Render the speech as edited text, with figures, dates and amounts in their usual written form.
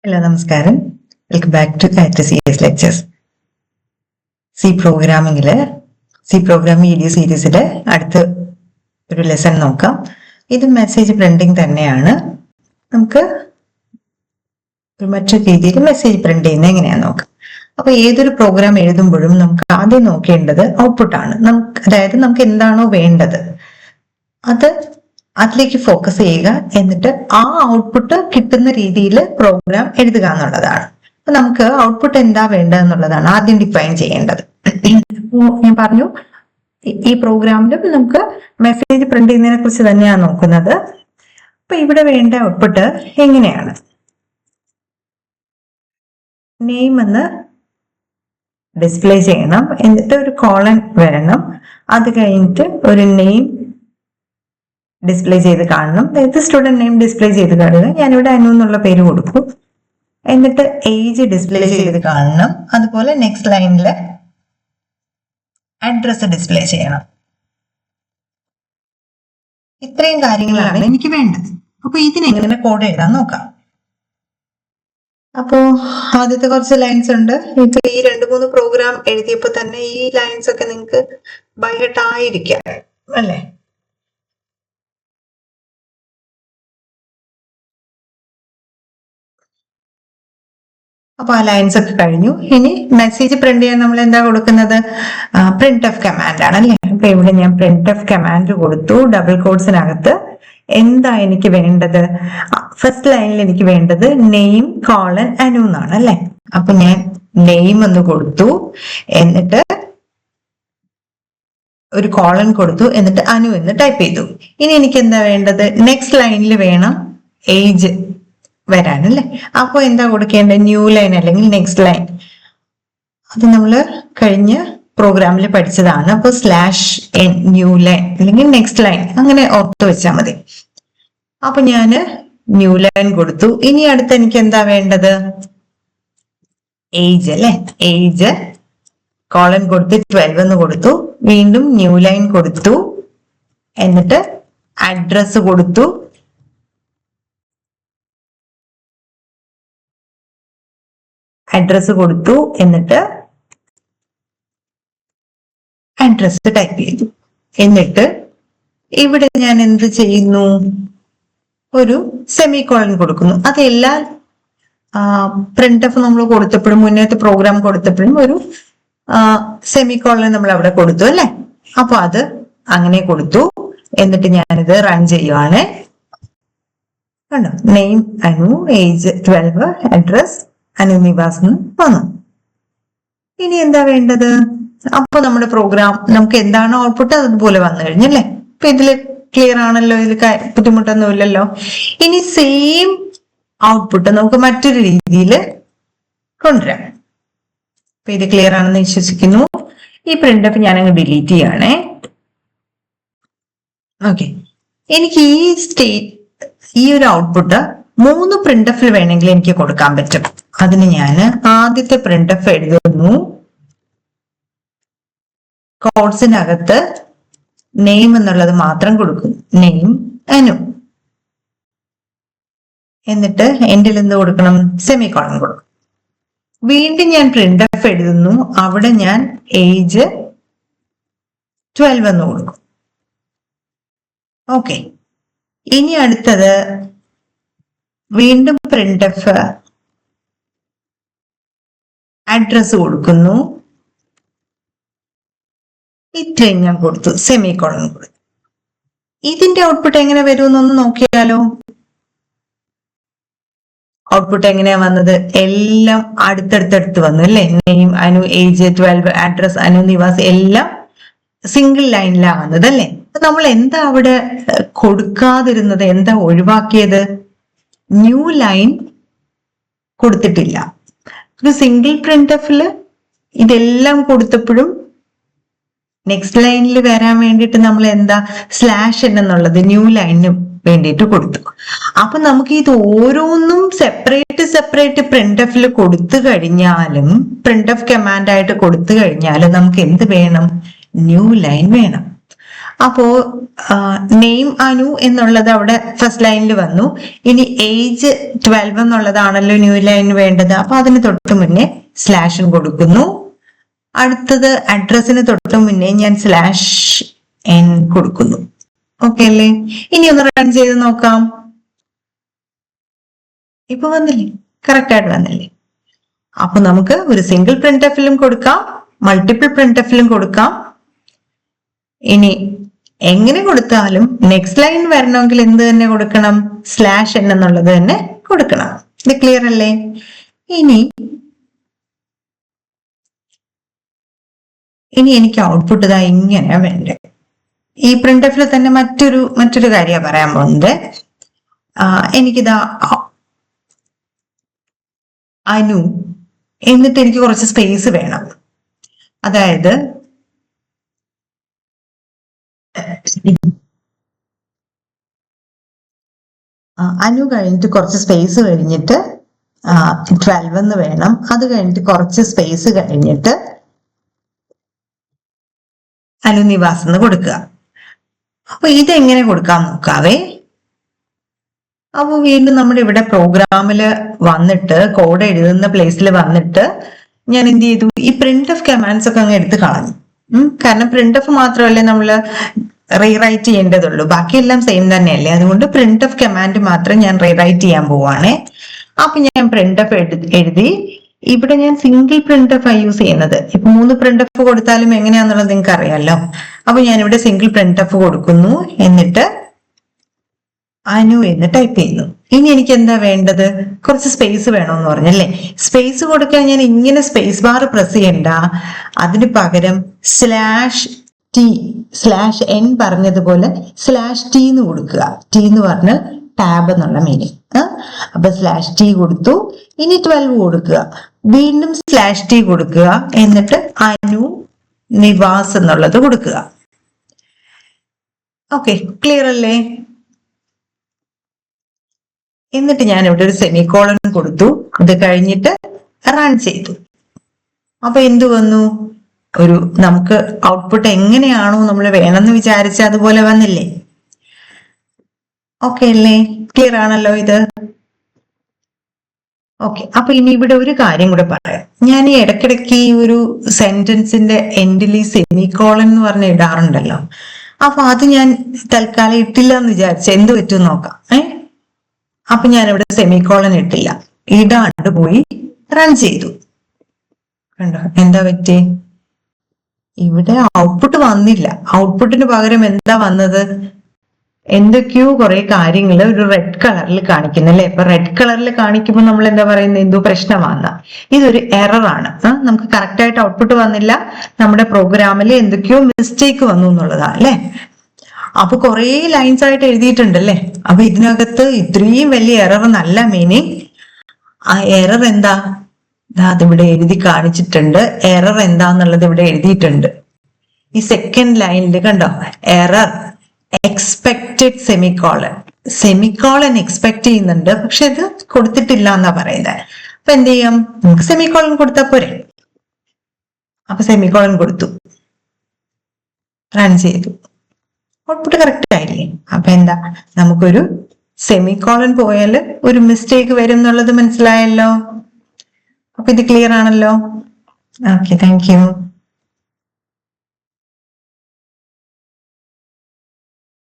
Hello നമസ്കാരം, welcome back to CS lectures. C programming video സീരീസിലെ അടുത്ത ഒരു ലെസൺ നോക്കാം. ഇത് മെസ്സേജ് പ്രിന്റിംഗ് തന്നെയാണ്. നമുക്ക് മറ്റൊരു രീതിയിൽ മെസ്സേജ് പ്രിന്റ് ചെയ്യുന്നത് എങ്ങനെയാണെന്ന് നോക്കാം. അപ്പൊ ഏതൊരു പ്രോഗ്രാം എഴുതുമ്പോഴും നമുക്ക് ആദ്യം നോക്കേണ്ടത് ഔട്ട്പുട്ടാണ്. അതായത് നമുക്ക് എന്താണോ വേണ്ടത് അതിലേക്ക് ഫോക്കസ് ചെയ്യുക, എന്നിട്ട് ആ ഔട്ട്പുട്ട് കിട്ടുന്ന രീതിയിൽ പ്രോഗ്രാം എഴുതുക എന്നുള്ളതാണ്. അപ്പൊ നമുക്ക് ഔട്ട്പുട്ട് എന്താ വേണ്ടത് എന്നുള്ളതാണ് ആദ്യം ഡിഫൈൻ ചെയ്യേണ്ടത്. ഞാൻ പറഞ്ഞു, ഈ പ്രോഗ്രാമിലും നമുക്ക് മെസ്സേജ് പ്രിന്റ് ചെയ്യുന്നതിനെ കുറിച്ച് തന്നെയാണ് നോക്കുന്നത്. അപ്പൊ ഇവിടെ വേണ്ട ഔട്ട്പുട്ട് എങ്ങനെയാണ്? നെയിം എന്ന് ഡിസ്പ്ലേ ചെയ്യണം, എന്നിട്ട് ഒരു കോളൻ വരണം, അത് കഴിഞ്ഞിട്ട് ഒരു നെയിം ഡിസ്പ്ലേ ചെയ്ത് കാണണം. അതായത് സ്റ്റുഡന്റ് നെയിം ഡിസ്പ്ലേ ചെയ്ത് കാണുക. ഞാനിവിടെ അനു എന്നുള്ള പേര് കൊടുക്കും. എന്നിട്ട് ഏജ് ഡിസ്പ്ലേ ചെയ്ത് കാണണം. അതുപോലെ നെക്സ്റ്റ് ലൈനിൽ അഡ്രസ് ഡിസ്പ്ലേ ചെയ്യണം. ഇത്രയും കാര്യങ്ങളാണ് എനിക്ക് വേണ്ടത്. അപ്പൊ ഇതിനെങ്ങനെ കോഡ് എഴുതാൻ നോക്കാം. അപ്പോ ആദ്യത്തെ കുറച്ച് ലൈൻസ് ഉണ്ട്. ഇപ്പൊ ഈ 2-3 പ്രോഗ്രാം എഴുതിയപ്പോ തന്നെ ഈ ലൈൻസ് ഒക്കെ നിങ്ങൾക്ക് ബൈ ഹാർട്ട് ആയിരിക്കാം അല്ലേ? അപ്പൊ ആ ലൈൻസ് ഒക്കെ കഴിഞ്ഞു. ഇനി മെസ്സേജ് പ്രിന്റ് ചെയ്യാൻ നമ്മൾ എന്താ കൊടുക്കുന്നത്? പ്രിന്റ് എഫ് കമാൻഡ് ആണ് അല്ലേ? അപ്പൊ ഇവിടെ ഞാൻ പ്രിന്റ് എഫ് കമാൻഡ് കൊടുത്തു. ഡബിൾ കോട്സിനകത്ത് എന്താ എനിക്ക് വേണ്ടത്? ഫസ്റ്റ് ലൈനിൽ എനിക്ക് വേണ്ടത് നെയിം കോളൻ അനു എന്നാണ് അല്ലെ? അപ്പൊ ഞാൻ നെയിം എന്ന് കൊടുത്തു, എന്നിട്ട് ഒരു കോളൻ കൊടുത്തു, എന്നിട്ട് അനു എന്ന് ടൈപ്പ് ചെയ്തു. ഇനി എനിക്ക് എന്താ വേണ്ടത്? നെക്സ്റ്റ് ലൈനിൽ വേണം ഏജ് വരാനല്ലേ? അപ്പൊ എന്താ കൊടുക്കേണ്ടത്? ന്യൂ ലൈൻ അല്ലെങ്കിൽ നെക്സ്റ്റ് ലൈൻ. അത് നമ്മൾ കഴിഞ്ഞ പ്രോഗ്രാമിൽ പഠിച്ചതാണ്. അപ്പൊ /n ന്യൂ ലൈൻ അല്ലെങ്കിൽ നെക്സ്റ്റ് ലൈൻ അങ്ങനെ ഓർത്ത് വെച്ചാൽ മതി. അപ്പൊ ഞാന് ന്യൂ ലൈൻ കൊടുത്തു. ഇനി അടുത്ത് എനിക്ക് എന്താ വേണ്ടത്? ഏജ് അല്ലെ? ഏജ് കോളൻ കൊടുത്ത് 12 എന്ന് കൊടുത്തു. വീണ്ടും ന്യൂ ലൈൻ കൊടുത്തു, എന്നിട്ട് അഡ്രസ് കൊടുത്തു. എന്നിട്ട് അഡ്രസ് ടൈപ്പ് ചെയ്തു. എന്നിട്ട് ഇവിടെ ഞാൻ എന്ത് ചെയ്യുന്നു? ഒരു സെമി കോളൻ കൊടുക്കുന്നു. അതെല്ലാം പ്രിന്റ് എഫ് നമ്മൾ കൊടുത്തപ്പോഴും മുന്നേത്തെ പ്രോഗ്രാം കൊടുത്തപ്പോഴും ഒരു സെമി കോളൻ നമ്മൾ അവിടെ കൊടുത്തു അല്ലെ? അപ്പൊ അത് അങ്ങനെ കൊടുത്തു. എന്നിട്ട് ഞാനിത് റൺ ചെയ്യുവാണ്. കണ്ടോ? Name Anu, age 12, address Anu Nivas വന്നു. ഇനി എന്താ വേണ്ടത്? അപ്പൊ നമ്മുടെ പ്രോഗ്രാം നമുക്ക് എന്താണോ ഔട്ട്പുട്ട് അതുപോലെ വന്നു കഴിഞ്ഞല്ലേ? ഇപ്പൊ ഇതില് ക്ലിയർ ആണല്ലോ, ഇതിൽ ബുദ്ധിമുട്ടൊന്നും ഇല്ലല്ലോ. ഇനി സെയിം ഔട്ട്പുട്ട് നമുക്ക് മറ്റൊരു രീതിയിൽ കൊണ്ടുവരാം. അപ്പൊ ഇത് ക്ലിയർ ആണെന്ന് വിശ്വസിക്കുന്നു. ഈ പ്രിന്റ് എഫ് ഞാനങ്ങ് ഡിലീറ്റ് ചെയ്യണേ. ഓക്കെ, എനിക്ക് ഈ ഒരു ഔട്ട്പുട്ട് 3 പ്രിന്റ് എഫിൽ വേണമെങ്കിൽ എനിക്ക് കൊടുക്കാൻ പറ്റും. അതിന് ഞാൻ ആദ്യത്തെ പ്രിന്റ് എഫ് എഴുതുന്നു. കോഡ്സിനകത്ത് നെയിം എന്നുള്ളത് മാത്രം കൊടുക്കും, നെയിം അനു. എന്നിട്ട് എൻഡിൽ എന്ത് കൊടുക്കണം? സെമി കോളൻ കൊടുക്കും. വീണ്ടും ഞാൻ പ്രിന്റ് എഫ് എഴുതുന്നു. അവിടെ ഞാൻ ഏജ് 12 എന്ന് കൊടുക്കും. ഓക്കെ, ഇനി അടുത്തത് വീണ്ടും പ്രിന്റ് എഫ് അഡ്രസ് കൊടുക്കുന്നു. ഇത്രയും ഞാൻ കൊടുത്തു, സെമി കോളൻ കൊടുത്തു. ഇതിന്റെ ഔട്ട്പുട്ട് എങ്ങനെ വരുമെന്നൊന്ന് നോക്കിയാലോ? ഔട്ട്പുട്ട് എങ്ങനെയാ വന്നത്? എല്ലാം അടുത്തടുത്തടുത്ത് വന്നു അല്ലെ? Name Anu, age 12, address Anu Nivas എല്ലാം സിംഗിൾ ലൈനിലാണ് വന്നത് അല്ലെ? നമ്മൾ എന്താ അവിടെ കൊടുക്കാതിരുന്നത്? എന്താ ഒഴിവാക്കിയത്? ന്യൂ ലൈൻ കൊടുത്തിട്ടില്ല. ഒരു സിംഗിൾ പ്രിന്റ് എഫില് ഇതെല്ലാം കൊടുത്തപ്പോഴും നെക്സ്റ്റ് ലൈനിൽ വരാൻ വേണ്ടിയിട്ട് നമ്മൾ എന്താ /n എന്നുള്ളത് ന്യൂ ലൈനിന് വേണ്ടിയിട്ട് കൊടുത്തു. അപ്പൊ നമുക്ക് ഇത് ഓരോന്നും സെപ്പറേറ്റ് പ്രിന്റ് എഫിൽ കൊടുത്തു കഴിഞ്ഞാലും, പ്രിന്റ് എഫ് കമാൻഡ് ആയിട്ട് കൊടുത്തു കഴിഞ്ഞാലും നമുക്ക് എന്ത് വേണം? ന്യൂ ലൈൻ വേണം. അപ്പോ നെയിം അനു എന്നുള്ളത് അവിടെ ഫസ്റ്റ് ലൈനിൽ വന്നു. ഇനി ഏജ് 12 എന്നുള്ളതാണല്ലോ ന്യൂ ലൈൻ വേണ്ടത്. അപ്പൊ അതിന് തൊട്ട് മുന്നേ സ്ലാഷും കൊടുക്കുന്നു. അടുത്തത് അഡ്രസ്സിന് തൊട്ട് മുന്നേ ഞാൻ /n കൊടുക്കുന്നു. ഓക്കെ അല്ലേ? ഇനി ഒന്ന് റൺ ചെയ്ത് നോക്കാം. ഇപ്പൊ വന്നില്ലേ? കറക്റ്റ് ആയിട്ട് വന്നില്ലേ? അപ്പൊ നമുക്ക് ഒരു സിംഗിൾ പ്രിന്റ്എഫിലും കൊടുക്കാം, മൾട്ടിപ്പിൾ പ്രിന്റ്എഫിലും കൊടുക്കാം. ഇനി എങ്ങനെ കൊടുത്താലും നെക്സ്റ്റ് ലൈൻ വരണമെങ്കിൽ എന്ത് തന്നെ കൊടുക്കണം? /n എന്നുള്ളത് തന്നെ കൊടുക്കണം. ഇത് ക്ലിയർ അല്ലേ? ഇനി എനിക്ക് ഔട്ട്പുട്ട് ഇതാ ഇങ്ങനെ വേണ്ടേ. ഈ പ്രിന്റ്എഫിൽ തന്നെ മറ്റൊരു കാര്യം പറയാൻ പോകുന്നത്. എനിക്കിതാ അനു എന്നിട്ട് എനിക്ക് കുറച്ച് സ്പേസ് വേണം. അതായത് അനു കഴിഞ്ഞിട്ട് കുറച്ച് സ്പേസ് കഴിഞ്ഞിട്ട് 12 എന്ന് വേണം. അത് കഴിഞ്ഞിട്ട് കുറച്ച് സ്പേസ് കഴിഞ്ഞിട്ട് അനു നിവാസ് എന്ന് കൊടുക്കുക. അപ്പൊ ഇതെങ്ങനെ കൊടുക്കാൻ നോക്കാവേ. അപ്പൊ വീണ്ടും നമ്മുടെ ഇവിടെ പ്രോഗ്രാമില് വന്നിട്ട് കോഡ് എഴുതുന്ന പ്ലേസിൽ വന്നിട്ട് ഞാൻ എന്ത് ചെയ്തു? ഈ പ്രിന്റ് ഓഫ് കമാൻഡ്സ് ഒക്കെ അങ്ങ് എടുത്ത് കളഞ്ഞു. കാരണം പ്രിന്റ് ഓഫ് മാത്രമല്ലേ നമ്മൾ റീറൈറ്റ് ചെയ്യേണ്ടതുള്ളൂ, ബാക്കിയെല്ലാം സെയിം തന്നെയല്ലേ. അതുകൊണ്ട് പ്രിന്റ് ഓഫ് കമാൻഡ് മാത്രം ഞാൻ റീറൈറ്റ് ചെയ്യാൻ പോവാണേ. അപ്പൊ ഞാൻ പ്രിന്റ് ഓഫ് എഴുതി. ഇവിടെ ഞാൻ സിംഗിൾ പ്രിന്റ് ഓഫ് യൂസ് ചെയ്യുന്നത്. ഇപ്പൊ 3 പ്രിന്റ് ഓഫ് കൊടുത്താലും എങ്ങനെയാന്നുള്ളത് നിങ്ങൾക്ക് അറിയാലോ. അപ്പൊ ഞാൻ ഇവിടെ സിംഗിൾ പ്രിന്റ് ഓഫ് കൊടുക്കുന്നു. എന്നിട്ട് അനു എന്ന് ടൈപ്പ് ചെയ്യുന്നു. ഇനി എനിക്ക് എന്താ വേണ്ടത്? കുറച്ച് സ്പേസ് വേണമെന്ന് പറഞ്ഞല്ലേ. സ്പേസ് കൊടുക്കാൻ ഞാൻ ഇങ്ങനെ സ്പേസ് ബാർ പ്രസ് ചെയ്യണ്ട. അതിന് പകരം /n പറഞ്ഞതുപോലെ /t എന്ന് കൊടുക്കുക. ടി എന്ന് പറഞ്ഞാൽ ടാബ് എന്നുള്ള മീനിങ്. അപ്പൊ /t കൊടുത്തു. ഇനി 12 കൊടുക്കുക. വീണ്ടും /t കൊടുക്കുക. എന്നിട്ട് അനു നിവാസ് എന്നുള്ളത് കൊടുക്കുക. ഓക്കെ, ക്ലിയർ അല്ലേ? എന്നിട്ട് ഞാൻ ഇവിടെ ഒരു സെമിക്കോളൻ കൊടുത്തു. ഇത് കഴിഞ്ഞിട്ട് റൺ ചെയ്തു. അപ്പൊ എന്തു വന്നു? നമുക്ക് ഔട്ട്പുട്ട് എങ്ങനെയാണോ നമ്മൾ വേണമെന്ന് വിചാരിച്ച അതുപോലെ വന്നില്ലേ? ഓക്കെ അല്ലേ? ക്ലിയർ ആണല്ലോ ഇത്? ഓക്കെ, അപ്പൊ ഇനി ഇവിടെ ഒരു കാര്യം കൂടെ പറയാം. ഞാൻ ഈ ഇടയ്ക്കിടയ്ക്ക് ഈ ഒരു സെന്റൻസിന്റെ എൻഡിൽ ഈ സെമിക്കോളൻ എന്ന് പറഞ്ഞ് ഇടാറുണ്ടല്ലോ. അപ്പൊ അത് ഞാൻ തൽക്കാലം ഇട്ടില്ല എന്ന് വിചാരിച്ച എന്ത് പറ്റും നോക്കാം. അപ്പൊ ഞാൻ ഇവിടെ സെമിക്കോളൻ ഇട്ടില്ല, ഇടാണ്ട് പോയി റൺ ചെയ്തു. കണ്ടോ എന്താ പറ്റി? ഇവിടെ ഔട്ട്പുട്ട് വന്നില്ല. ഔട്ട്പുട്ടിന് പകരം എന്താ വന്നത്? എന്തൊക്കെയോ കുറെ കാര്യങ്ങൾ ഒരു റെഡ് കളറിൽ കാണിക്കുന്നല്ലേ. അപ്പൊ റെഡ് കളറിൽ കാണിക്കുമ്പോൾ നമ്മൾ എന്താ പറയുന്നത്? എന്തോ പ്രശ്നമാണ്, ഇതൊരു എററാണ്. നമുക്ക് കറക്റ്റ് ആയിട്ട് ഔട്ട്പുട്ട് വന്നില്ല, നമ്മുടെ പ്രോഗ്രാമിൽ എന്തൊക്കെയോ മിസ്റ്റേക്ക് വന്നു എന്നുള്ളതാണ് അല്ലെ. അപ്പൊ കുറെ ലൈൻസ് ആയിട്ട് എഴുതിയിട്ടുണ്ടല്ലേ. അപ്പൊ ഇതിനകത്ത് ഇത്രയും വലിയ എറർ നല്ല മീനിങ്. ആ എറർ എന്താ? അതിവിടെ എഴുതി കാണിച്ചിട്ടുണ്ട്. എറർ എന്താന്നുള്ളത് ഇവിടെ എഴുതിയിട്ടുണ്ട്. ഈ സെക്കൻഡ് ലൈനിൽ കണ്ടോ? എറർ എക്സ്പെക്റ്റഡ് സെമിക്കോളൻ എക്സ്പെക്ട് ചെയ്യുന്നുണ്ട്, പക്ഷെ ഇത് കൊടുത്തിട്ടില്ല എന്നാ പറയുന്നത്. അപ്പൊ എന്ത് ചെയ്യാം? നമുക്ക് സെമിക്കോളൻ കൊടുത്താ പോരെ. അപ്പൊ സെമിക്കോളൻ കൊടുത്തു, റൺ ചെയ്തു. ഔട്ട്പുട്ട് കറക്റ്റ് ആയില്ലേ? അപ്പൊ എന്താ, നമുക്കൊരു സെമിക്കോളൻ പോയാൽ ഒരു മിസ്റ്റേക്ക് വരും എന്നുള്ളത് മനസ്സിലായല്ലോ. അപ്പൊ ഇത് ക്ലിയർ ആണല്ലോ. Okay, thank you.